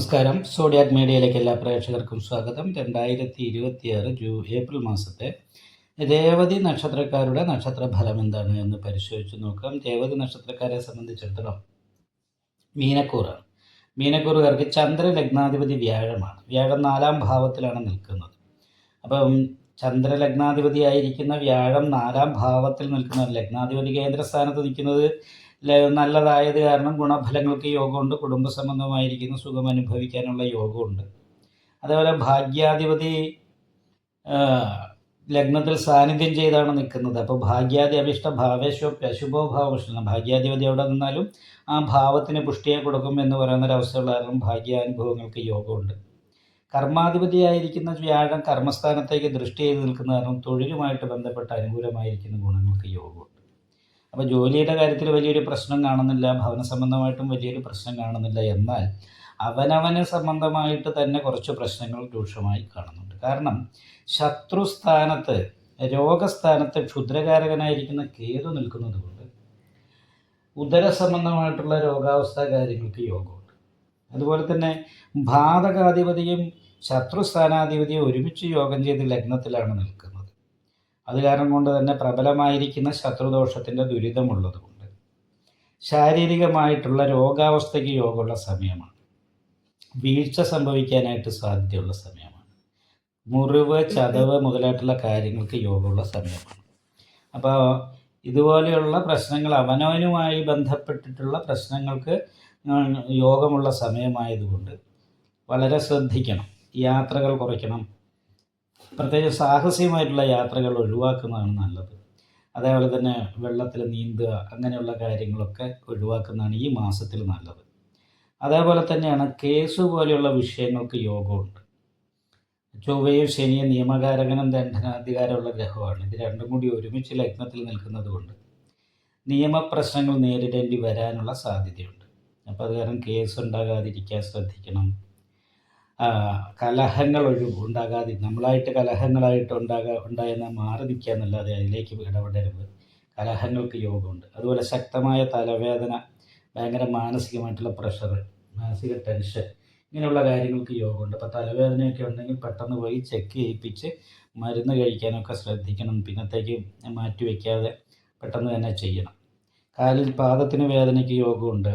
നമസ്കാരം. സോഡിയാക് മീഡിയയിലേക്ക് എല്ലാ പ്രേക്ഷകർക്കും സ്വാഗതം. 2026 ഏപ്രിൽ മാസത്തെ രേവതി നക്ഷത്രക്കാരുടെ നക്ഷത്രഫലം എന്താണ് എന്ന് പരിശോധിച്ച് നോക്കാം. രേവതി നക്ഷത്രക്കാരെ സംബന്ധിച്ചിടത്തോളം മീനക്കൂറാണ്. മീനക്കൂറുകാർക്ക് ചന്ദ്രലഗ്നാധിപതി വ്യാഴമാണ്. വ്യാഴം 4-ാം ഭാവത്തിലാണ് നിൽക്കുന്നത്. അപ്പം ചന്ദ്രലഗ്നാധിപതിയായിരിക്കുന്ന വ്യാഴം 4-ാം ഭാവത്തിൽ നിൽക്കുന്ന ലഗ്നാധിപതി കേന്ദ്രസ്ഥാനത്ത് നിൽക്കുന്നത് നല്ലതായത് കാരണം ഗുണഫലങ്ങൾക്ക് യോഗമുണ്ട്. കുടുംബ സംബന്ധമായിരിക്കുന്ന സുഖം അനുഭവിക്കാനുള്ള യോഗമുണ്ട്. അതേപോലെ ഭാഗ്യാധിപതി ലഗ്നത്തിൽ സാന്നിധ്യം ചെയ്താണ് നിൽക്കുന്നത്. അപ്പോൾ ഭാഗ്യാദി അഭിഷ്ട ഭാവേശോ അശുഭോ ഭാവപുഷ്ടം, ഭാഗ്യാധിപതി എവിടെ നിന്നാലും ആ ഭാവത്തിന് പുഷ്ടിയെ കൊടുക്കും എന്ന് പറയുന്നൊരവസ്ഥയുള്ള കാരണം ഭാഗ്യാനുഭവങ്ങൾക്ക് യോഗമുണ്ട്. കർമാധിപതിയായിരിക്കുന്ന വ്യാഴം കർമ്മസ്ഥാനത്തേക്ക് ദൃഷ്ടി ചെയ്ത് നിൽക്കുന്ന കാരണം തൊഴിലുമായിട്ട് ബന്ധപ്പെട്ട അനുകൂലമായിരിക്കുന്ന ഗുണങ്ങൾക്ക് യോഗമുണ്ട്. അപ്പോൾ ജോലിയുടെ കാര്യത്തിൽ വലിയൊരു പ്രശ്നം കാണുന്നില്ല, ഭവന സംബന്ധമായിട്ടും വലിയൊരു പ്രശ്നം കാണുന്നില്ല. എന്നാൽ അവനവന് സംബന്ധമായിട്ട് തന്നെ കുറച്ച് പ്രശ്നങ്ങൾ രൂക്ഷമായി കാണുന്നുണ്ട്. കാരണം ശത്രുസ്ഥാനത്ത് രോഗസ്ഥാനത്ത് ക്ഷുദ്രകാരകനായിരിക്കുന്ന കേതു നിൽക്കുന്നത് കൊണ്ട് ഉദര സംബന്ധമായിട്ടുള്ള രോഗാവസ്ഥ കാര്യങ്ങൾക്ക് യോഗമുണ്ട്. അതുപോലെ തന്നെ ബാധകാധിപതിയും ശത്രുസ്ഥാനാധിപതിയും ഒരുമിച്ച് യോഗം ചെയ്ത് ലഗ്നത്തിലാണ് നിൽക്കുന്നത്. അത് കാരണം കൊണ്ട് തന്നെ പ്രബലമായിരിക്കുന്ന ശത്രുദോഷത്തിൻ്റെ ദുരിതമുള്ളതുകൊണ്ട് ശാരീരികമായിട്ടുള്ള രോഗാവസ്ഥയ്ക്ക് യോഗമുള്ള സമയമാണ്. വീഴ്ച സംഭവിക്കാനായിട്ട് സാധ്യതയുള്ള സമയമാണ്. മുറിവ്, ചതവ് മുതലായിട്ടുള്ള കാര്യങ്ങൾക്ക് യോഗമുള്ള സമയമാണ്. അപ്പോൾ ഇതുപോലെയുള്ള പ്രശ്നങ്ങൾ അവനവനുമായി ബന്ധപ്പെട്ടിട്ടുള്ള പ്രശ്നങ്ങൾക്ക് യോഗമുള്ള സമയമായതുകൊണ്ട് വളരെ ശ്രദ്ധിക്കണം. യാത്രകൾ കുറയ്ക്കണം. പ്രത്യേകിച്ച് സാഹസികമായിട്ടുള്ള യാത്രകൾ ഒഴിവാക്കുന്നതാണ് നല്ലത്. അതേപോലെ തന്നെ വെള്ളത്തിൽ നീന്തുക അങ്ങനെയുള്ള കാര്യങ്ങളൊക്കെ ഒഴിവാക്കുന്നതാണ് ഈ മാസത്തിൽ നല്ലത്. അതേപോലെ തന്നെയാണ് കേസ് പോലെയുള്ള വിഷയങ്ങൾക്ക് യോഗമുണ്ട്. ചൊവ്വയും ശനിയും നിയമകാരകനും ദണ്ഡനാധികാരമുള്ള ഗ്രഹമാണ്. ഇത് രണ്ടും കൂടി ഒരുമിച്ച് ലഗ്നത്തിൽ നിൽക്കുന്നത് കൊണ്ട് നിയമപ്രശ്നങ്ങൾ നേരിടേണ്ടി വരാനുള്ള സാധ്യതയുണ്ട്. അപ്പോൾ അത് കാരണം കേസ് ഉണ്ടാകാതിരിക്കാൻ ശ്രദ്ധിക്കണം. കലഹങ്ങൾ ഉണ്ടാകാതെ നമ്മളായിട്ട് കലഹങ്ങളായിട്ട് ഉണ്ടായെന്നാൽ മാറി നിൽക്കുക എന്നല്ലാതെ അതിലേക്ക് ഇടപെടരുത്. കലഹങ്ങൾക്ക് യോഗമുണ്ട്. അതുപോലെ ശക്തമായ തലവേദന, ഭയങ്കര മാനസികമായിട്ടുള്ള പ്രഷർ, മാനസിക ടെൻഷൻ ഇങ്ങനെയുള്ള കാര്യങ്ങൾക്ക് യോഗമുണ്ട്. അപ്പോൾ തലവേദനയൊക്കെ ഉണ്ടെങ്കിൽ പെട്ടെന്ന് പോയി ചെക്ക് ചെയ്യിപ്പിച്ച് മരുന്ന് കഴിക്കാനൊക്കെ ശ്രദ്ധിക്കണം. പിന്നത്തേക്ക് മാറ്റി വയ്ക്കാതെ പെട്ടെന്ന് തന്നെ ചെയ്യണം. കാലിൽ പാദത്തിന് വേദനയ്ക്ക് യോഗമുണ്ട്.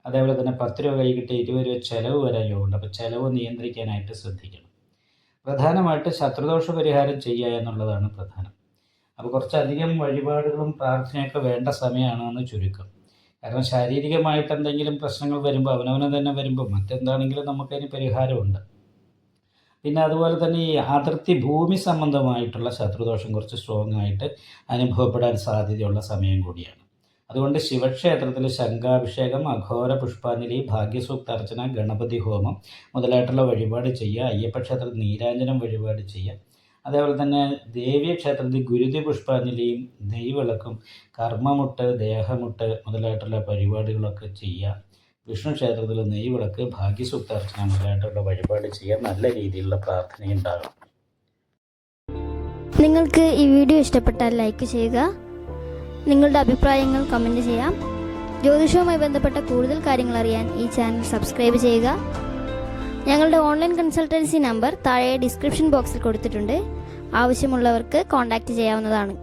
അതേപോലെ തന്നെ 10 രൂപ കൈ കിട്ടി 20 രൂപ ചിലവ് വരാൻ യോഗമുണ്ട്. അപ്പോൾ ചിലവ് നിയന്ത്രിക്കാനായിട്ട് ശ്രദ്ധിക്കണം. പ്രധാനമായിട്ട് ശത്രുദോഷ പരിഹാരം ചെയ്യുക എന്നുള്ളതാണ് പ്രധാനം. അപ്പോൾ കുറച്ചധികം വഴിപാടുകളും പ്രാർത്ഥനയൊക്കെ വേണ്ട സമയമാണെന്ന് ചുരുക്കം. കാരണം ശാരീരികമായിട്ട് എന്തെങ്കിലും പ്രശ്നങ്ങൾ വരുമ്പോൾ അവനവന് തന്നെ വരുമ്പോൾ മറ്റെന്താണെങ്കിലും നമുക്കതിന് പരിഹാരമുണ്ട്. പിന്നെ അതുപോലെ തന്നെ ഈ അതിർത്തി ഭൂമി സംബന്ധമായിട്ടുള്ള ശത്രുദോഷം കുറച്ച് സ്ട്രോങ് ആയിട്ട് അനുഭവപ്പെടാൻ സാധ്യതയുള്ള സമയം കൂടിയാണ്. അതുകൊണ്ട് ശിവക്ഷേത്രത്തിൽ ശംഖാഭിഷേകം, അഘോര പുഷ്പാഞ്ജലി, ഭാഗ്യസൂക്ത അർച്ചന, ഗണപതി ഹോമം മുതലായിട്ടുള്ള വഴിപാട് ചെയ്യുക. അയ്യപ്പക്ഷേത്രത്തിൽ നീരാഞ്ജനം വഴിപാട് ചെയ്യുക. അതേപോലെ തന്നെ ദേവീക്ഷേത്രത്തിൽ ഗുരുതി പുഷ്പാഞ്ജലിയും നെയ്വിളക്കും, കർമ്മമുട്ട്, ദേഹമുട്ട് മുതലായിട്ടുള്ള പരിപാടികളൊക്കെ ചെയ്യുക. വിഷ്ണു ക്ഷേത്രത്തിൽ നെയ്വിളക്ക്, ഭാഗ്യസൂക്ത അർച്ചന മുതലായിട്ടുള്ള വഴിപാട് ചെയ്യുക. നല്ല രീതിയിലുള്ള പ്രാർത്ഥനയുണ്ടാകണം. നിങ്ങൾക്ക് ഈ വീഡിയോ ഇഷ്ടപ്പെട്ടാൽ ലൈക്ക് ചെയ്യുക. നിങ്ങളുടെ അഭിപ്രായങ്ങൾ കമൻറ്റ് ചെയ്യാം. ജ്യോതിഷവുമായി ബന്ധപ്പെട്ട കൂടുതൽ കാര്യങ്ങൾ അറിയാൻ ഈ ചാനൽ സബ്സ്ക്രൈബ് ചെയ്യുക. ഞങ്ങളുടെ ഓൺലൈൻ കൺസൾട്ടൻസി നമ്പർ താഴെ ഡിസ്ക്രിപ്ഷൻ ബോക്സിൽ കൊടുത്തിട്ടുണ്ട്. ആവശ്യമുള്ളവർക്ക് കോൺടാക്റ്റ് ചെയ്യാവുന്നതാണ്.